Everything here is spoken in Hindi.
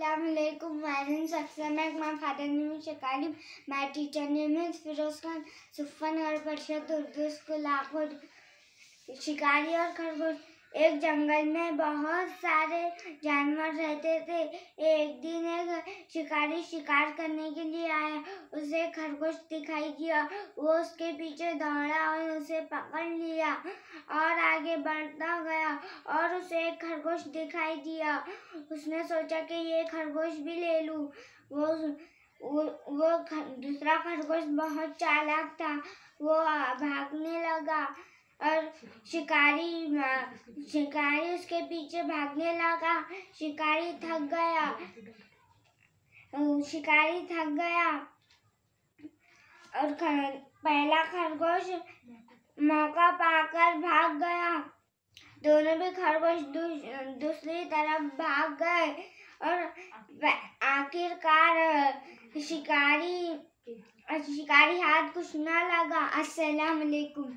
Assalamualaikum. My name is Aksamak. My father name is Shakalim. My teacher name is Firoz Khan. सुफनगढ़ परिषद उर्दू स्कूल लाखों। शिकारी और खरगोश। एक जंगल में बहुत सारे जानवर रहते थे। एक दिन एक शिकारी शिकार करने के लिए आया। उसे खरगोश दिखाई दिया। वो उसके पीछे दौड़ा और उसे पकड़ लिया और आगे बढ़ता गया और उसे एक खरगोश दिखाई दिया। उसने सोचा कि ये खरगोश भी ले लूं। वो दूसरा खरगोश बहुत चालाक था। वो भागने लगा और शिकारी उसके पीछे भागने लगा। शिकारी थक गया और पहला खरगोश मौका पाकर भाग गया। दोनों भी खरगोश दूसरी तरफ भाग गए और आखिरकार शिकारी हाथ कुछ न लगा। अस्सलाम वालेकुम।